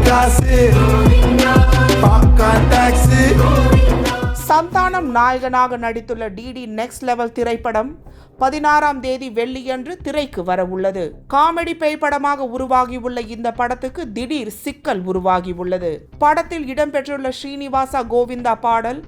காசு popcorn taxi. Santhanam நாயகனாக நடித்துள்ள டிடி நெக்ஸ்ட் லெவல் திரைப்படம் 16ஆம் தேதி வெள்ளியன்று திரைக்கு வர உள்ளது. காமெடி பேய் படமாக உருவாகியுள்ள இந்த படத்துக்கு திடீர் சிக்கல் உருவாகியுள்ளது. படத்தில் இடம்பெற்றுள்ள ஸ்ரீனிவாசா கோவிந்தா பாடல்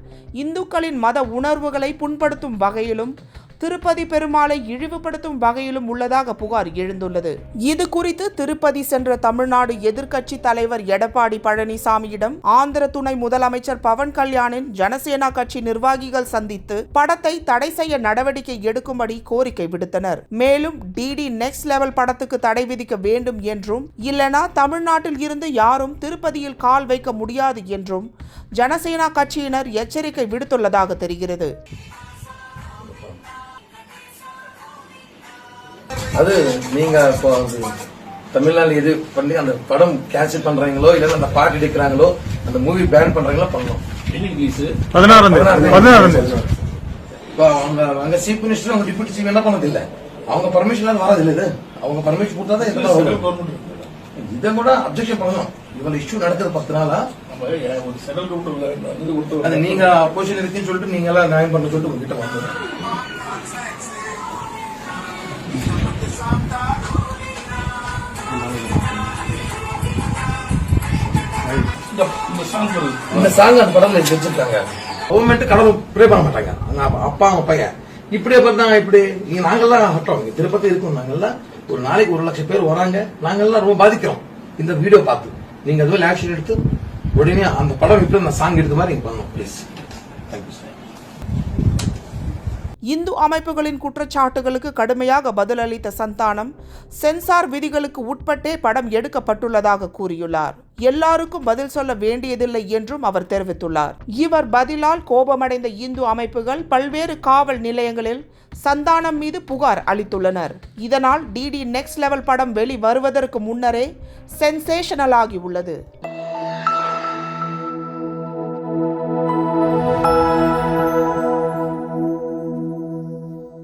இந்துக்களின் மத உணர்வுகளை புண்படுத்தும் வகையிலும் திருப்பதி பெருமாளை இழிவுபடுத்தும் வகையிலும் உள்ளதாக புகார் எழுந்துள்ளது. இது குறித்து திருப்பதி சென்ற தமிழ்நாடு எதிர்க்கட்சி தலைவர் எடப்பாடி பழனிசாமியிடம் ஆந்திர துணை முதலமைச்சர் பவன் கல்யாணின் ஜனசேனா கட்சி நிர்வாகிகள் சந்தித்து படத்தை தடை செய்ய நடவடிக்கை எடுக்கும்படி கோரிக்கை விடுத்தனர். மேலும் டிடி நெக்ஸ்ட் லெவல் படத்துக்கு தடை விதிக்க வேண்டும் என்றும் இல்லனா தமிழ்நாட்டில் இருந்து யாரும் திருப்பதியில் கால் வைக்க முடியாது என்றும் ஜனசேனா கட்சியினர் எச்சரிக்கை விடுத்துள்ளதாக தெரிகிறது. அது நீங்க இப்போ தமிழ்நாடு எது பண்ணி அந்த படம் கேன்சல் பண்றாங்களோ இல்ல அந்த பாட்டு எடுக்கிறாங்களோ அந்த மூவி பேன் பண்றாங்களோ பண்ணணும். 16 அங்க சீஃப் மினிஸ்டர் அவங்க டிப்யூட்டி சீஃப் என்ன பண்ணது இல்ல, அவங்க பர்மிஷன் வராது இல்ல. இது அவங்க பர்மிஷன் கொடுத்தாதான் இதெல்லாம் இதை கூட அப்ஜெக்ஷன் பண்ணணும். இவங்க இஷ்யூ நடக்குது 10 நாளா அது நீங்க அப்போசிஷன் இருக்குன்னு சொல்லிட்டு நீங்க எல்லாம் நியாயம் பண்ண சொல்லிட்டு உங்ககிட்ட வாங்க. இந்த சாங் அந்த படம்ல வச்சிருக்காங்க. கவர்மெண்ட் கடவுள் ப்ரே பண்ண மாட்டாங்க. அப்பா அவங்க பையன் இப்படியே பார்த்தாங்க. இப்படி நாங்கெல்லாம் ஹட்டோம் திருப்பதி இருக்கோம். நாங்கெல்லாம் ஒரு நாளைக்கு 1 லட்சம் பேர் வராங்க. நாங்கெல்லாம் ரொம்ப பாதிக்கிறோம் இந்த வீடியோ பார்த்து. நீங்க அதுவே ஆக்ஷன் எடுத்து உடனே அந்த படம் இப்படி அந்த சாங் எடுத்த மாதிரி நீங்க பண்ணணும் ப்ளீஸ். Thank you sir. இந்து அமைப்புகளின் குற்றச்சாட்டுகளுக்கு கடுமையாக பதிலளித்த சந்தானம் சென்சார் விதிகளுக்கு உட்பட்டே படம் எடுக்கப்பட்டுள்ளதாக கூறியுள்ளார். எல்லாருக்கும் பதில் சொல்ல வேண்டியதில்லை என்றும் அவர் தெரிவித்துள்ளார். இவர் பதிலால் கோபமடைந்த இந்து அமைப்புகள் பல்வேறு காவல் நிலையங்களில் சந்தானம் மீது புகார் அளித்துள்ளனர். இதனால் டிடி நெக்ஸ்ட் லெவல் படம் வெளி வருவதற்கு முன்னரே சென்சேஷனல் ஆகி உள்ளது.